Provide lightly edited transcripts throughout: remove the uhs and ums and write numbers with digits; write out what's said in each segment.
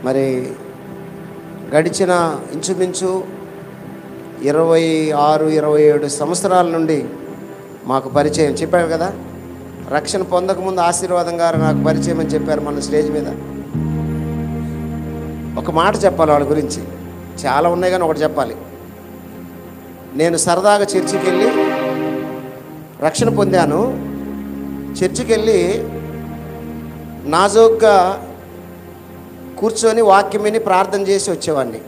మరి గడిచిన ఇంచుమించు 26-27 సంవత్సరాల నుండి మాకు పరిచయం. చెప్పారు కదా, రక్షణ పొందకముందు ఆశీర్వాదం గారు నాకు పరిచయం అని చెప్పారు మన స్టేజ్ మీద. ఒక మాట చెప్పాలి వాళ్ళ గురించి, చాలా ఉన్నాయి కానీ ఒకటి చెప్పాలి. నేను సరదాగా చర్చికి వెళ్ళి రక్షణ పొందాను. చర్చికి వెళ్ళి నాజోగ్గా కూర్చొని వాక్యం విని ప్రార్థన చేసి వచ్చేవాడిని.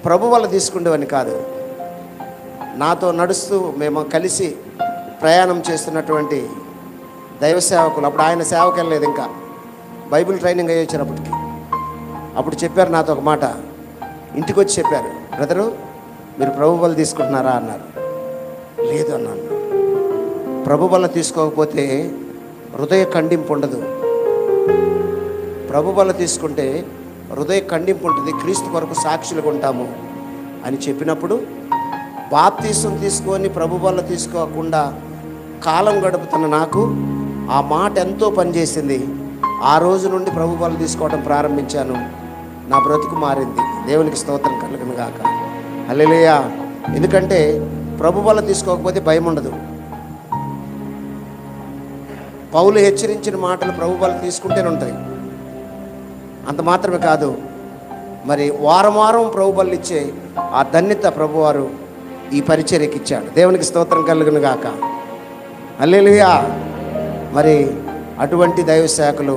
ప్రభు వల్ల తీసుకునేవాడిని కాదు. నాతో నడుస్తూ మేము కలిసి ప్రయాణం చేస్తున్నటువంటి దైవ సేవకులు, అప్పుడు ఆయన సేవకు వెళ్ళలేదు, ఇంకా బైబిల్ ట్రైనింగ్ అయ్యి వచ్చినప్పటికి. అప్పుడు చెప్పారు నాతో ఒక మాట, ఇంటికి వచ్చి చెప్పారు, బ్రదరు మీరు ప్రభు వల్ల తీసుకుంటున్నారా అన్నారు. లేదు అన్నాను. ప్రభు వల్ల తీసుకోకపోతే హృదయ ఖండింపు ఉండదు. ప్రభు వల్ల తీసుకుంటే హృదయ ఖండింపు ఉంటుంది, క్రీస్తు కొరకు సాక్షులుగా ఉంటాము అని చెప్పినప్పుడు, బాప్తీసం తీసుకొని ప్రభు వల్ల తీసుకోకుండా కాలం గడుపుతున్న నాకు ఆ మాట ఎంతో పనిచేసింది. ఆ రోజు నుండి ప్రభు వల్ల తీసుకోవడం ప్రారంభించాను. నా బ్రతుకు మారింది. దేవునికి స్తోత్రం కలుగును గాక. హల్లెలూయా. ఎందుకంటే ప్రభు వల్ల తీసుకోకపోతే భయం ఉండదు. పౌలు హెచ్చరించిన మాటలు ప్రభు వల్ల తీసుకుంటేనే ఉంటాయి. అంత మాత్రమే కాదు, మరి వారం వారం ప్రభు వల్ల ఇచ్చే ఆ ధన్యత ప్రభువారు ఈ పరిచర్యకి ఇచ్చాడు. దేవునికి స్తోత్రం కలుగును గాక. హల్లెలూయా. మరి అటువంటి దైవ సేవకులు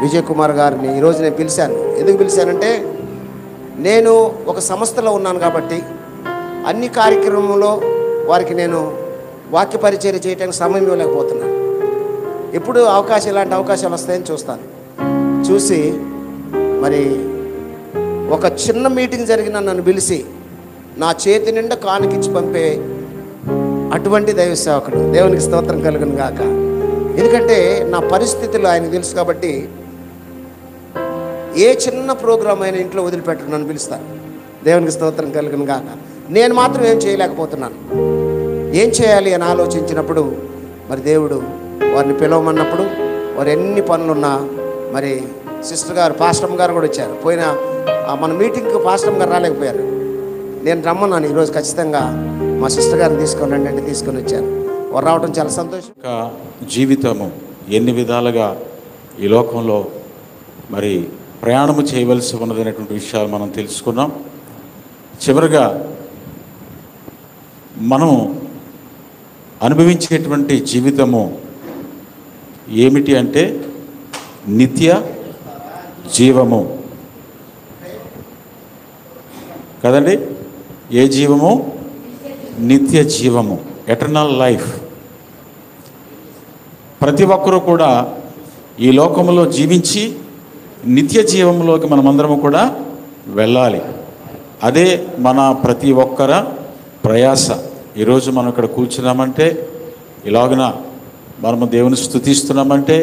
విజయ్ కుమార్ గారిని ఈరోజు నేను పిలిచాను. ఎందుకు పిలిచానంటే, నేను ఒక సంస్థలో ఉన్నాను కాబట్టి అన్ని కార్యక్రమంలో వారికి నేను వాక్య పరిచర్య చేయడానికి సమయం ఇవ్వలేకపోతున్నాను. ఎప్పుడు ఇలాంటి అవకాశాలు వస్తాయని చూస్తాను. చూసి మరి ఒక చిన్న మీటింగ్ జరిగిన నన్ను పిలిచి నా చేతి నిండా కానుకిచ్చి పంపే అటువంటి దైవ సేవకుడు. దేవునికి స్తోత్రం కలుగును గాక. ఎందుకంటే నా పరిస్థితులు ఆయనకు తెలుసు కాబట్టి ఏ చిన్న ప్రోగ్రాం అయినా ఇంట్లో వదిలిపెట్టరు, నన్ను పిలుస్తాను. దేవునికి స్తోత్రం కలుగును గాక. నేను మాత్రం ఏం చేయలేకపోతున్నాను. ఏం చేయాలి అని ఆలోచించినప్పుడు మరి దేవుడు వారిని పిలవమన్నప్పుడు వారు ఎన్ని పనులున్నా, మరి సిస్టర్ గారు పాస్టమ్ గారు కూడా వచ్చారు. పోయిన మన మీటింగ్కి పాస్టమ్ గారు రాలేకపోయారు. నేను రమ్మన్నాను, ఈరోజు ఖచ్చితంగా మా సిస్టర్ గారిని తీసుకొని రండి అంటే తీసుకొని వచ్చాను. వారు రావడం చాలా సంతోషం. జీవితము ఎన్ని విధాలుగా ఈ లోకంలో మరి ప్రయాణము చేయవలసి ఉన్నదనేటువంటి విషయాలు మనం తెలుసుకున్నాం. చివరిగా మనం అనుభవించేటువంటి జీవితము ఏమిటి అంటే నిత్య జీవము కదండి. ఏ జీవము? నిత్య జీవము, ఎటర్నల్ లైఫ్. ప్రతి ఒక్కరూ కూడా ఈ లోకంలో జీవించి నిత్య జీవంలోకి మనమందరము కూడా వెళ్ళాలి. అదే మన ప్రతి ఒక్కర ప్రయాస. ఈరోజు మనం ఇక్కడ కూర్చున్నామంటే, ఇలాగున మనము దేవుని స్తుతిస్తున్నామంటే,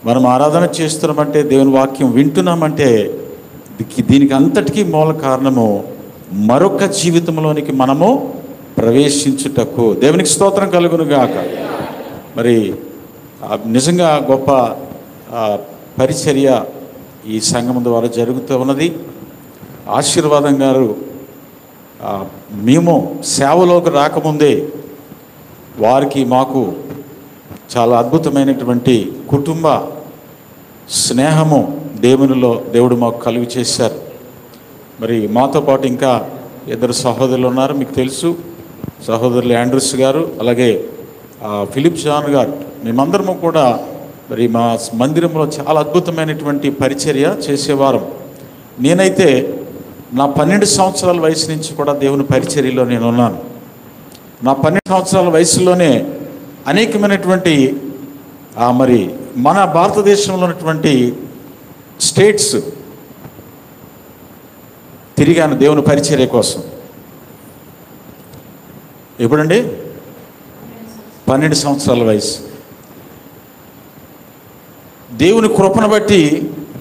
మనం ఆరాధన చేస్తున్నామంటే, దేవుని వాక్యం వింటున్నామంటే, దీనికి అంతటికీ మూల కారణము మరొక జీవితంలోనికి మనము ప్రవేశించుటకు. దేవునికి స్తోత్రం కలుగును గాక. మరి నిజంగా గొప్ప పరిచర్య ఈ సంఘం ద్వారా జరుగుతూ ఉన్నది. ఆశీర్వాదం గారు మేము సేవలోకి రాకముందే వారికి మాకు చాలా అద్భుతమైనటువంటి కుటుంబ స్నేహము దేవుడు మాకు కలుగు చేశారు. మరి మాతో పాటు ఇంకా 2 సహోదరులు ఉన్నారు, మీకు తెలుసు. సహోదరులు ఆండ్రూస్ గారు, అలాగే ఫిలిప్ జాన్ గారు. మేమందరము కూడా మరి మా మందిరంలో చాలా అద్భుతమైనటువంటి పరిచర్య చేసేవారం. నేనైతే నా 12 సంవత్సరాల వయసు నుంచి కూడా దేవుని పరిచర్యలో నేను ఉన్నాను. నా 12 సంవత్సరాల వయసులోనే అనేకమైనటువంటి మరి మన భారతదేశంలో ఉన్నటువంటి స్టేట్స్ తిరిగాను దేవుని పరిచర్య కోసం. ఎప్పుడండి? 12 సంవత్సరాల వయసు. దేవుని కృపను బట్టి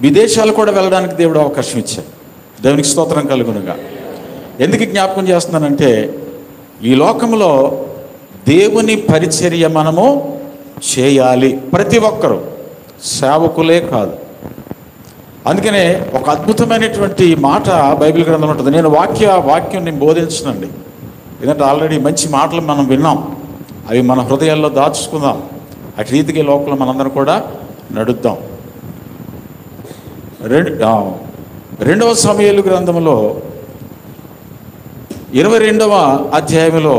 విదేశాలు కూడా వెళ్ళడానికి దేవుడు అవకాశం ఇచ్చాడు. దేవునికి స్తోత్రం కలుగునుగా. ఎందుకు జ్ఞాపకం చేస్తున్నానంటే, ఈ లోకంలో దేవుని పరిచర్య మనము చేయాలి. ప్రతి ఒక్కరూ, సేవకులే కాదు, అందుకనే ఒక అద్భుతమైనటువంటి మాట బైబిల్ గ్రంథంలో ఉంటుంది. నేను వాక్యం నేను బోధించనండి, ఎందుకంటే ఆల్రెడీ మంచి మాటలు మనం విన్నాం, అవి మన హృదయాల్లో దాచుకుందాం, అటు రీతికి లోపల మనందరం కూడా నడుద్దాం. 2వ సమూయేలు గ్రంథంలో 22వ అధ్యాయంలో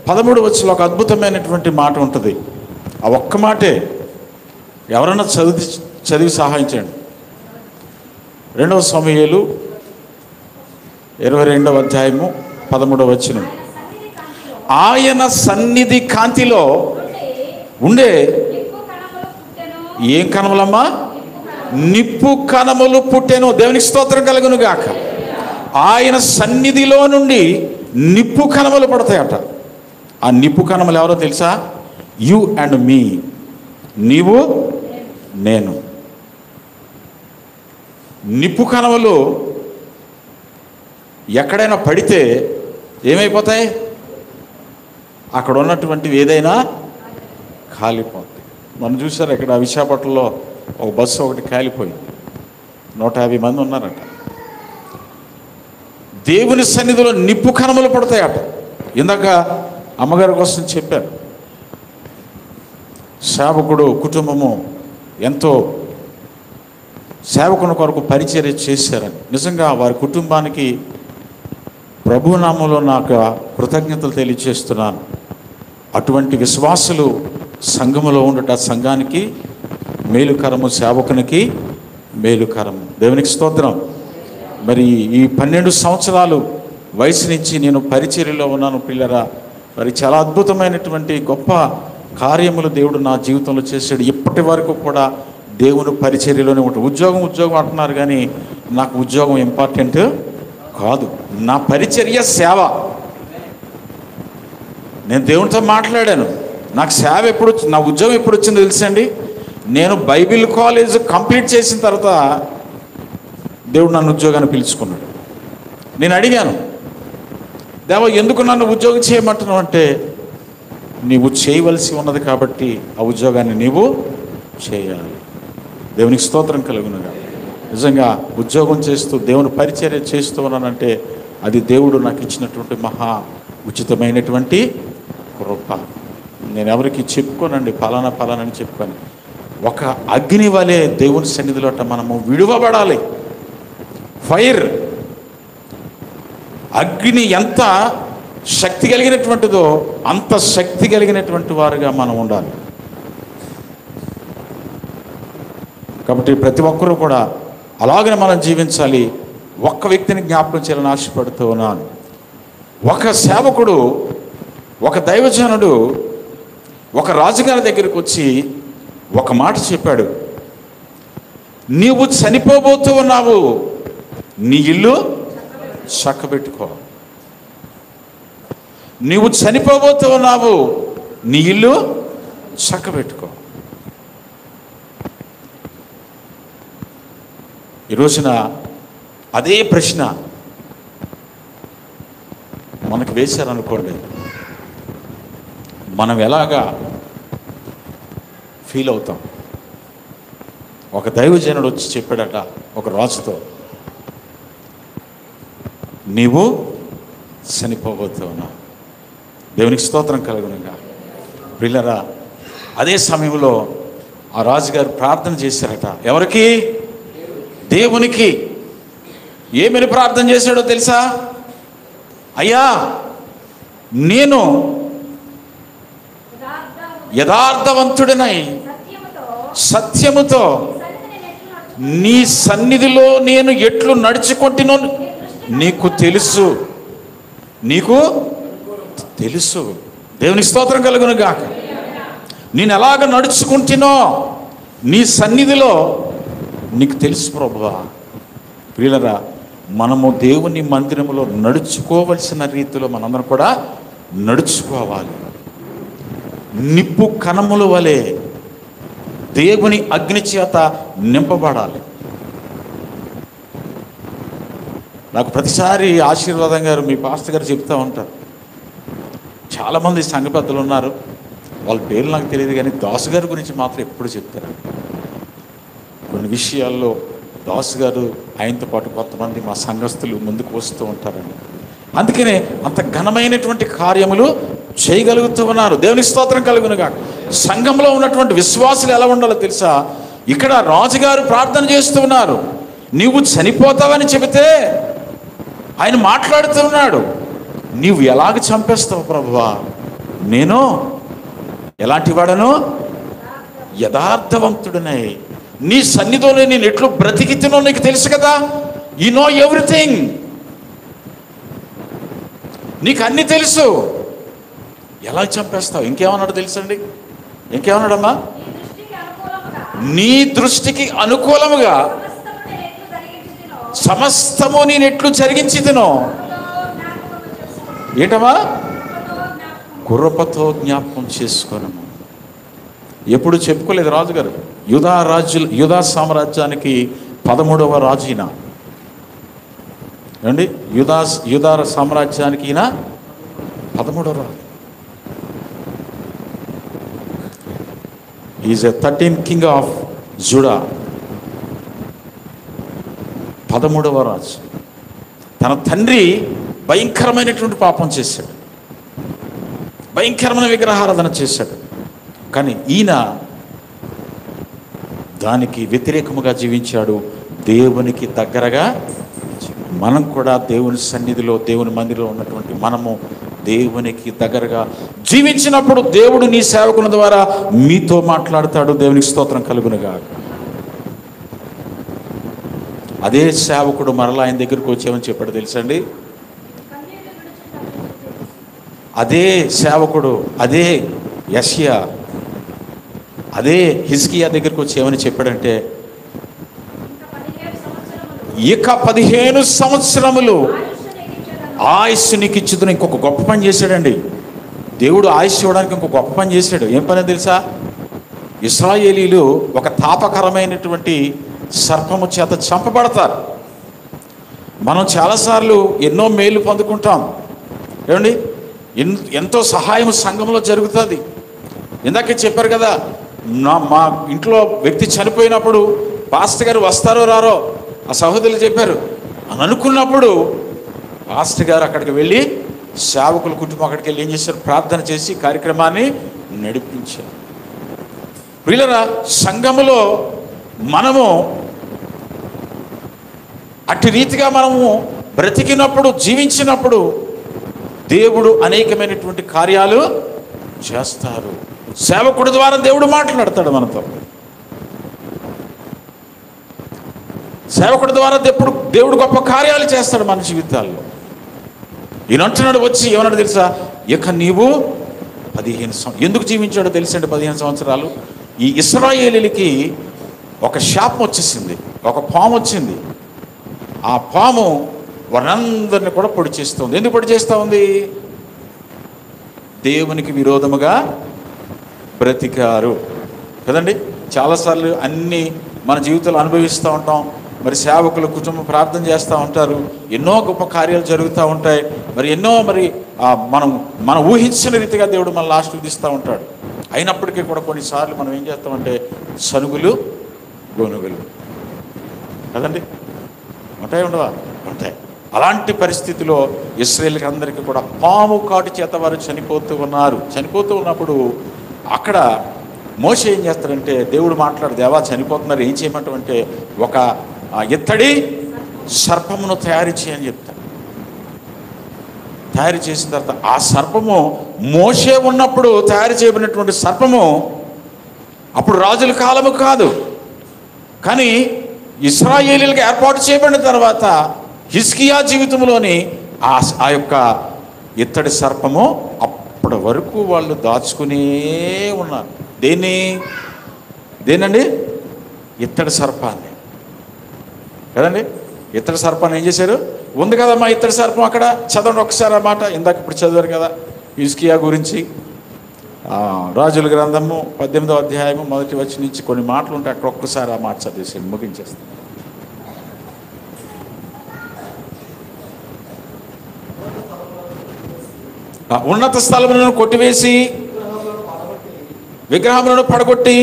13వ వచనంలో ఒక అద్భుతమైనటువంటి మాట ఉంటుంది. ఆ ఒక్క మాటే ఎవరన్నా చదివి సహాయం చేయండి. 2వ సమూయేలు 22వ అధ్యాయము 13వ వచనం. ఆయన సన్నిధి కాంతిలో ఉండే ఏం కణములమ్మా? నిప్పు కణములు పుట్టెను. దేవునికి స్తోత్రం కలుగును గాక. ఆయన సన్నిధిలో నుండి నిప్పు కణములు పడతాయట. ఆ నిప్పు కణములు ఎవరో తెలుసా? యు అండ్ మీ, నీవు నేను. నిప్పు కణములు ఎక్కడైనా పడితే ఏమైపోతాయి? అక్కడ ఉన్నటువంటివి ఏదైనా కాలిపోతాయి. మనం చూసారు ఇక్కడ విశాఖపట్నంలో ఒక బస్సు ఒకటి కాలిపోయింది, 150 మంది ఉన్నారట. దేవుని సన్నిధిలో నిప్పు కణములు పడతాయట. ఇందాక అమ్మగారి కోసం చెప్పారు, సేవకుడు కుటుంబము ఎంతో సేవకుని కొరకు పరిచర్య చేశారని. నిజంగా వారి కుటుంబానికి ప్రభునామంలో నాకు కృతజ్ఞతలు తెలియజేస్తున్నాను. అటువంటి విశ్వాసులు సంఘములో ఉండట సంఘానికి మేలుకరము, సేవకునికి మేలుకరము. దేవునికి స్తోత్రం. మరి ఈ 12 సంవత్సరాలు వయసు నుంచి నేను పరిచర్యలో ఉన్నాను పిల్లరా. మరి చాలా అద్భుతమైనటువంటి గొప్ప కార్యములు దేవుడు నా జీవితంలో చేశాడు. ఇప్పటి వరకు కూడా దేవుని పరిచర్యలోనే ఉంటాడు. ఉద్యోగం అంటున్నారు, కానీ నాకు ఉద్యోగం ఇంపార్టెంట్ కాదు. నా పరిచర్య సేవ. నేను దేవునితో మాట్లాడాను. నాకు సేవ నా ఉద్యోగం ఎప్పుడు వచ్చిందో తెలుసండి? నేను బైబిల్ కాలేజ్ కంప్లీట్ చేసిన తర్వాత దేవుడు నన్ను ఉద్యోగాన్ని పిలుచుకున్నాడు. నేను అడిగాను, దేవా ఎందుకు నన్ను ఉద్యోగం చేయమంటున్నావు అంటే, నీవు చేయవలసి ఉన్నది కాబట్టి ఆ ఉద్యోగాన్ని నీవు చేయాలి. దేవునికి స్తోత్రం కలుగునుగా. నిజంగా ఉద్యోగం చేస్తూ దేవుని పరిచర్య చేస్తూ ఉన్నానంటే అది దేవుడు నాకు ఇచ్చినటువంటి మహా ఉచితమైనటువంటి కృప. నేను ఎవరికి చెప్పుకోనండి, ఫలానా అని చెప్పుకొని. ఒక అగ్ని వలె దేవుని సన్నిధిలో మనము విడువబడాలి. ఫైర్, అగ్ని ఎంత శక్తి కలిగినటువంటిదో అంత శక్తి కలిగినటువంటి వారుగా మనం ఉండాలి. కాబట్టి ప్రతి ఒక్కరూ కూడా అలాగనే మనం జీవించాలి. ఒక్క వ్యక్తిని జ్ఞాపకం చేయాలని ఆశపడుతూ ఉన్నాను. ఒక సేవకుడు, ఒక దైవజనుడు ఒక రాజుగారి దగ్గరికి వచ్చి ఒక మాట చెప్పాడు. నీవు చనిపోబోతూ ఉన్నావు, నీ ఇల్లు చక్కబెట్టుకో. నీవు చనిపోబోతూ ఉన్నావు, నీ ఇల్లు చక్కబెట్టుకో. ఈ రోజున అదే ప్రశ్న మనకు వేశారనుకోండి, మనం ఎలాగా ఫీల్ అవుతాం? ఒక దైవజనుడు వచ్చి చెప్పాడట ఒక రాజుతో, నీవు చనిపోబోతూ ఉన్నావు. దేవునికి స్తోత్రం కలుగునుగా. పిల్లరా, అదే సమయంలో ఆ రాజుగారు ప్రార్థన చేశారట. ఎవరికి? దేవునికి. ఏమని ప్రార్థన చేశాడో తెలుసా? అయ్యా, నేను యథార్థవంతుడినై సత్యముతో నీ సన్నిధిలో నేను ఎట్లు నడుచుకుంటునో నీకు తెలుసు. నీకు తెలుసు. దేవుని స్తోత్రం కలుగును గాక. నేను ఎలాగ నడుచుకుంటునో నీ సన్నిధిలో నీకు తెలుసు ప్రభువా. ప్రియులరా, మనము దేవుని మందిరములో నడుచుకోవలసిన రీతిలో మనందరం కూడా నడుచుకోవాలి. నిప్పు కణముల వలె దేవుని అగ్ని చేత నింపబడాలి. నాకు ప్రతిసారి ఆశీర్వాదం గారు, మీ పాస్టర్ గారు చెప్తూ ఉంటారు. చాలామంది సంఘ పెద్దలు ఉన్నారు, వాళ్ళ పేర్లు నాకు తెలియదు, కానీ దాసు గారి గురించి మాత్రం ఎప్పుడు చెప్తారు. కొన్ని విషయాల్లో దాసు గారు ఆయనతో పాటు కొంతమంది మా సంఘస్థులు ముందుకు వస్తూ ఉంటారండి. అందుకనే అంత ఘనమైనటువంటి కార్యములు చేయగలుగుతూ ఉన్నారు. దేవునికి స్తోత్రం కలుగునుగా. సంఘంలో ఉన్నటువంటి విశ్వాసులు ఎలా ఉండాలో తెలుసా? ఇక్కడ రాజుగారు ప్రార్థన చేస్తూ ఉన్నారు. నీవు చనిపోతావని చెబితే ఆయన మాట్లాడుతూ ఉన్నాడు, నీవు ఎలాగ చంపేస్తావు ప్రభువా? నేను ఎలాంటి వాడను? యథార్థవంతుడినై నీ సన్నిధిలో నేను ఎట్లు బ్రతికితునో నీకు తెలుసు కదా. యు నో ఎవ్రీథింగ్, నీకు అన్ని తెలుసు. ఎలా చంపేస్తావు? ఇంకేమన్నాడు తెలుసండి? ఇంకేమన్నాడమ్మా? నీ దృష్టికి అనుకూలముగా సమస్తము నేను ఎట్లు జరిగించితినో. ఏంటమ్మా? కృపతో జ్ఞాపకం చేసుకోను. ఎప్పుడు చెప్పుకోలేదు రాజుగారు. యూదా సామ్రాజ్యానికి 13వ రాజు ఈయన అండి. యూదా సామ్రాజ్యానికి ఈయన 13వ రాజు. Is a 13th king of Judah. 13వ రాజు. తన తండ్రి భయంకరమైనటువంటి పాపం చేశాడు, భయంకరమైన విగ్రహారాధన చేశాడు. కానీ ఈయన దానికి వ్యతిరేకముగా జీవించాడు, దేవునికి దగ్గరగా. మనం కూడా దేవుని సన్నిధిలో, దేవుని మందిరంలో ఉన్నటువంటి మనము దేవునికి దగ్గరగా జీవించినప్పుడు దేవుడు నీ సేవకుల ద్వారా మీతో మాట్లాడతాడు. దేవునికి స్తోత్రం కలుగునుగా. అదే సేవకుడు మరలా ఆయన దగ్గరికి వచ్చామని చెప్పాడు తెలుసండి. అదే సేవకుడు, అదే యెషయా, అదే హిజ్కియా దగ్గరికి వచ్చి ఏమని చెప్పాడంటే, ఇక 15 సంవత్సరములు ఆయుస్సు నీకు ఇచ్చుతున్న. ఇంకొక గొప్ప పని చేశాడండి దేవుడు. ఆయుష్ ఇవ్వడానికి ఇంకొక గొప్ప పని చేశాడు. ఏం పని తెలుసా? ఇశ్రాయేలీలు ఒక తాపకరమైనటువంటి సర్పము చేత చంపబడతారు. మనం చాలాసార్లు ఎన్నో మేలు పొందుకుంటాం ఏమండి, ఎంతో సహాయం సంఘంలో జరుగుతుంది. ఇందాకే చెప్పారు కదా, మా ఇంట్లో వ్యక్తి చనిపోయినప్పుడు పాస్టర్ గారు వస్తారో రారో ఆ సహోదరులు చెప్పారు అని అనుకున్నప్పుడు పాస్టర్ గారు అక్కడికి వెళ్ళి సేవకుల కుటుంబం అక్కడికి వెళ్ళి ఏం చేశారు? ప్రార్థన చేసి కార్యక్రమాన్ని నడిపించారు. ప్రియులరా, సంఘములో మనము అట్టి రీతిగా మనము బ్రతికినప్పుడు, జీవించినప్పుడు దేవుడు అనేకమైనటువంటి కార్యాలు చేస్తారు. సేవకుడి ద్వారా దేవుడు మాట్లాడతాడు మనతో. సేవకుడి ద్వారా దేవుడు గొప్ప కార్యాలు చేస్తాడు మన జీవితాల్లో. ఈయన అంటున్నాడు, వచ్చి ఏమన్నాడు తెలుసా? ఇక నీవు 15 ఎందుకు జీవించాడో తెలుసండి? 15 సంవత్సరాలు ఈ ఇశ్రాయేలీలకి ఒక శాపం వచ్చేసింది, ఒక పాము వచ్చింది. ఆ పాము వారందరిని కూడా పొడి చేస్తుంది. ఎందుకు పొడి చేస్తూ ఉంది? దేవునికి విరోధముగా బ్రతికారు కదండి. చాలాసార్లు అన్నీ మన జీవితంలో అనుభవిస్తూ ఉంటాం. మరి సేవకుల కుటుంబం ప్రార్థన చేస్తూ ఉంటారు, ఎన్నో గొప్ప కార్యాలు జరుగుతూ ఉంటాయి. మరి ఎన్నో మనం ఊహించిన రీతిగా దేవుడు మనల్ని ఆశీర్వదిస్తూ ఉంటాడు. అయినప్పటికీ కూడా కొన్నిసార్లు మనం ఏం చేస్తామంటే సనుగులు గొనుగులు కదండి ఉంటాయి, ఉండవా? ఉంటాయి. అలాంటి పరిస్థితిలో ఇశ్రాయేలుకి అందరికీ కూడా పాము కాటు చేత వారు చనిపోతూ ఉన్నారు. చనిపోతూ ఉన్నప్పుడు అక్కడ మోషే ఏం చేస్తాడంటే, దేవుడు మాట్లాడు, దేవా చనిపోతున్నారు, ఏం చేయమంటామంటే ఒక ఇత్తడి సర్పమును తయారు చేయని చెప్తాడు. తయారు చేసిన తర్వాత ఆ సర్పము మోషే ఉన్నప్పుడు తయారు చేయబడినటువంటి సర్పము అప్పుడు రాజుల కాలము కాదు, కానీ ఇశ్రాయేలీయులకు ఏర్పాటు చేయబడిన తర్వాత హిజ్కియా జీవితంలోని ఆ యొక్క ఇత్తడి సర్పము అప్పటి వరకు వాళ్ళు దాచుకునే ఉన్నారు. దేనండి? ఇత్తడి సర్పాన్ని కదండి. ఇత్తడి సర్పాన్ని ఏం చేశారు? ఉంది కదమ్మా ఇత్తడి సర్పం అక్కడ, చదవండి ఒకసారి ఆ మాట. ఇందాక ఇప్పుడు చదివారు కదా హిజ్కియా గురించి. రాజుల గ్రంథము 18వ అధ్యాయము 1వ వచనం నుంచి కొన్ని మాటలు ఉంటాయి. అక్కడ ఒక్కసారి ఆ మాట చదివేసి ముగించేస్తాం. ఉన్నత స్థలములను కొట్టివేసి, విగ్రహములను పడగొట్టి,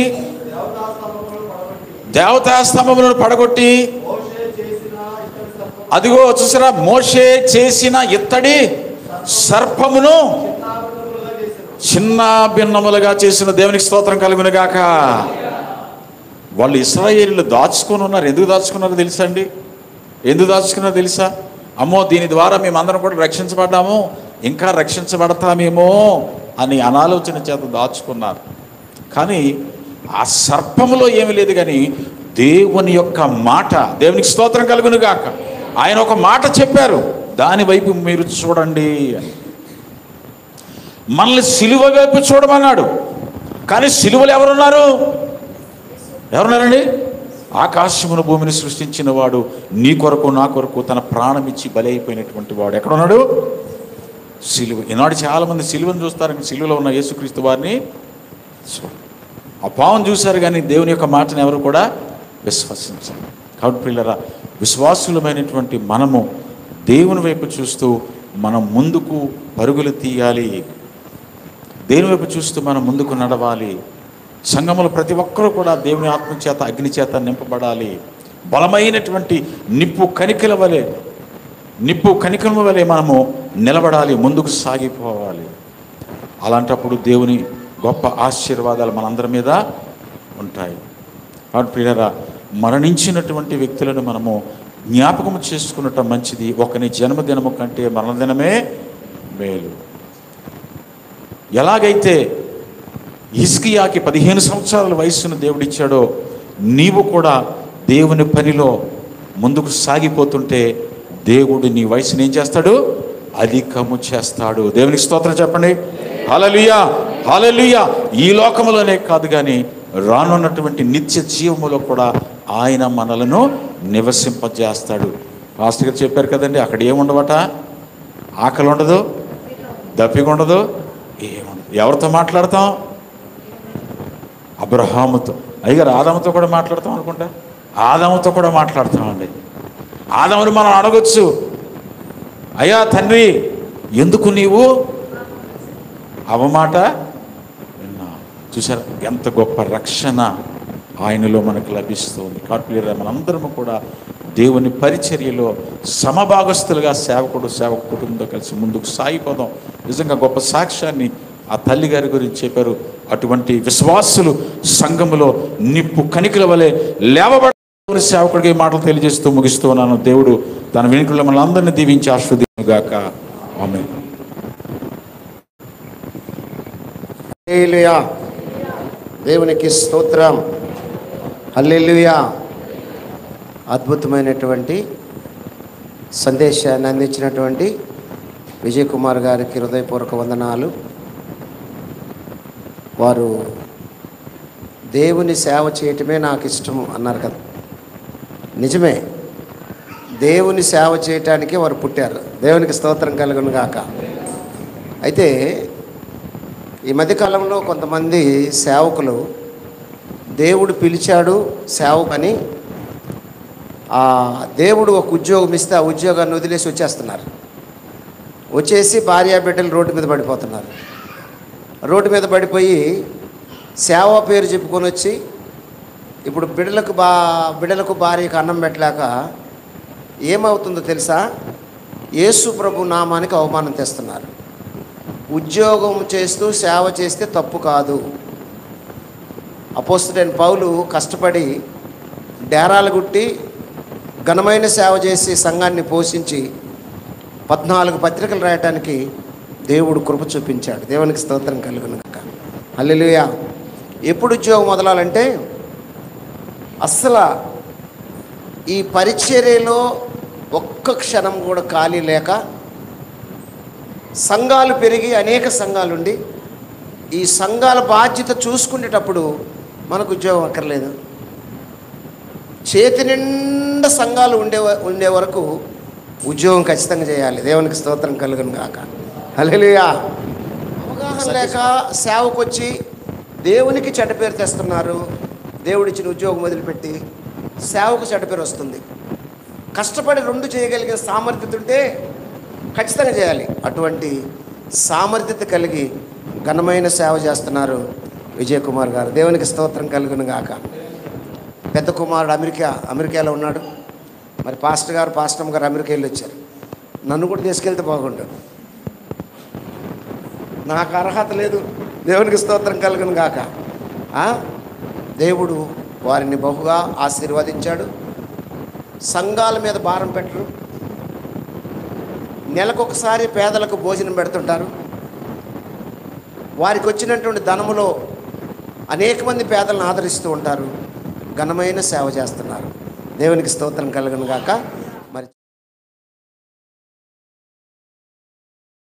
దేవతా స్తంభములను పడగొట్టి, అదిగో చూసారా, మోషే చేసిన ఇత్తడి సర్పమును చిన్న భిన్నములుగా చేసిన దేవునికి స్తోత్రం కలుగును గాక. వాళ్ళు ఇశ్రాయేలీయులు దాచుకొని ఉన్నారు. ఎందుకు దాచుకున్నారో తెలుసా అండి? ఎందుకు దాచుకున్నారో తెలుసా? అమ్మో, దీని ద్వారా మేమందరం కూడా రక్షించబడ్డాము, ఇంకా రక్షించబడతామేమో అని అనాలోచన చేత దాచుకున్నారు. కానీ ఆ సర్పములో ఏమీ లేదు, కానీ దేవుని యొక్క మాట, దేవునికి స్తోత్రం కలుగును గాక, ఆయన ఒక మాట చెప్పారు, దాని వైపు మీరు చూడండి అని. మనల్ని సిలువ వైపు చూడమన్నాడు. కానీ సిలువలు ఎవరున్నారు? ఎవరున్నారండి? ఆకాశమును భూమిని సృష్టించిన వాడు, నీ కొరకు నా కొరకు తన ప్రాణం ఇచ్చి బలి అయిపోయినటువంటి వాడు ఎక్కడున్నాడు? సిలువ. ఈనాడు చాలామంది సిలువను చూస్తారు, సిలువలో ఉన్న యేసుక్రీస్తు వారిని ఆ పావును చూశారు, కానీ దేవుని యొక్క మాటను ఎవరు కూడా విశ్వసించారు. కాబట్టి పిల్లరా, విశ్వాసులమైనటువంటి మనము దేవుని వైపు చూస్తూ మనం ముందుకు పరుగులు తీయాలి. దేవుని వైపు చూస్తూ మనం ముందుకు నడవాలి. సంఘములో ప్రతి ఒక్కరూ కూడా దేవుని ఆత్మ చేత, అగ్ని చేత నింపబడాలి. బలమైనటువంటి నిప్పు కణికల వలె మనము నిలబడాలి, ముందుకు సాగిపోవాలి. అలాంటప్పుడు దేవుని గొప్ప ఆశీర్వాదాలు మనందరి మీద ఉంటాయి. కాబట్టి ప్రియులారా, మరణించినటువంటి వ్యక్తులను మనము జ్ఞాపకం చేసుకున్నట్టు మంచిది. ఒకని జన్మదినము కంటే మరణదినమే మేలు. ఎలాగైతే హిజ్కియాకి 15 సంవత్సరాల వయస్సును దేవుడిచ్చాడో, నీవు కూడా దేవుని పనిలో ముందుకు సాగిపోతుంటే దేవుడు నీ వయసుని ఏం చేస్తాడు? అధికము చేస్తాడు. దేవునికి స్తోత్రం చెప్పండి. హల్లెలూయా, హల్లెలూయా. ఈ లోకములోనే కాదు, కానీ రానున్నటువంటి నిత్య జీవములో కూడా ఆయన మనలను నివసింపజేస్తాడు. పాస్టర్ గారు చెప్పారు కదండి, అక్కడ ఏముండవట? ఆకలి ఉండదు, దప్పిక ఉండదు, ఏముండదు. ఎవరితో మాట్లాడతాం? అబ్రహాముతో. అయ్యారు ఆదాముతో కూడా మాట్లాడతాం అనుకుంటా. ఆదాముతో కూడా మాట్లాడతామండి. ఆదాముని మనం అడగొచ్చు, అయ్యా తండ్రి, ఎందుకు నీవు అవమాట విన్నా? చూసారు ఎంత గొప్ప రక్షణ ఆయనలో మనకు లభిస్తుంది. కాబట్టి మనందరము కూడా దేవుని పరిచర్యలో సమభాగస్తులుగా సేవకుడు కుటుంబంతో కలిసి ముందుకు సాగిపోదాం. నిజంగా గొప్ప సాక్ష్యాన్ని ఆ తల్లి గారి గురించి చెప్పారు. అటువంటి విశ్వాసులు సంఘములో నిప్పు కణికల వలె లేవబడే సేవకుడికి మాటలు తెలియజేస్తూ ముగిస్తూ ఉన్నాను. దేవుడు తన వెనుకల్లో మన అందరినీ దీవించి ఆశీర్వదించుగాక. ఆమేన్. హల్లెలూయా, దేవునికి స్తోత్రం. హల్లెలూయా. అద్భుతమైనటువంటి సందేశాన్ని అందించినటువంటి విజయ్ కుమార్ గారికి హృదయపూర్వక వందనాలు. వారు దేవుని సేవ చేయటమే నాకు ఇష్టం అన్నారు కదా. నిజమే, దేవుని సేవ చేయటానికే వారు పుట్టారు. దేవునికి స్తోత్రం కలుగును గాక. అయితే ఈ మధ్యకాలంలో కొంతమంది సేవకులు దేవుడు పిలిచాడు సేవకని, దేవుడు ఒక ఉద్యోగం ఇస్తే ఆ ఉద్యోగాన్ని వదిలేసి వచ్చేస్తున్నారు. వచ్చేసి భార్య బిడ్డలు రోడ్డు మీద పడిపోతున్నారు. రోడ్డు మీద పడిపోయి సేవ పేరు చెప్పుకొని వచ్చి ఇప్పుడు బిడ్డలకు భార్యకు అన్నం పెట్టలేక ఏమవుతుందో తెలుసా? యేసు ప్రభు నామానికి అవమానం తెస్తున్నారు. ఉద్యోగం చేస్తూ సేవ చేస్తే తప్పు కాదు. అపోస్తలుడైన పౌలు కష్టపడి డేరాలు గుట్టి ఘనమైన సేవ చేసి సంఘాన్ని పోషించి 14 పత్రికలు రాయటానికి దేవుడు కృప చూపించాడు. దేవునికి స్తోత్రం కలుగును గాక. హల్లెలూయా. ఎప్పుడు ఉద్యోగం మొదలాలంటే, అస్సలు ఈ పరిచర్యలో ఒక్క క్షణం కూడా ఖాళీ లేక సంఘాలు పెరిగి అనేక సంఘాలుండి ఈ సంఘాల బాధ్యత చూసుకునేటప్పుడు మనకు ఉద్యోగం అక్కర్లేదు. చేతి నిండా సంఘాలు ఉండే వరకు ఉద్యోగం ఖచ్చితంగా చేయాలి. దేవునికి స్తోత్రం కలుగును గాక. హల్లెలూయా. అవగాహన లేక సేవకు వచ్చి దేవునికి చెడ్డ పేరు తెస్తున్నారు. దేవుడిచ్చిన ఉద్యోగం వదిలిపెట్టి సేవకు చెడ్డ పేరు వస్తుంది. కష్టపడి 2 చేయగలిగిన సామర్థ్యత ఉంటే ఖచ్చితంగా చేయాలి. అటువంటి సామర్థ్యత కలిగి ఘనమైన సేవ చేస్తున్నారు విజయ్ కుమార్ గారు. దేవునికి స్తోత్రం కలుగును గాక. పెద్ద కుమారుడు అమెరికాలో ఉన్నాడు. మరి పాస్టమ్ గారు అమెరికా వెళ్ళి వచ్చారు. నన్ను కూడా తీసుకెళ్తే బాగుండు. నాకు అర్హత లేదు. దేవునికి స్తోత్రం కలుగును గాక. దేవుడు వారిని బహుగా ఆశీర్వదించాడు. సంఘాల మీద భారం పెట్టరు. నెలకొకసారి పేదలకు భోజనం పెడుతుంటారు. వారికి వచ్చినటువంటి ధనములో అనేక మంది పేదలను ఆదరిస్తూ ఉంటారు. ఘనమైన సేవ చేస్తున్నారు. దేవునికి స్తోత్రం కలుగును గాక.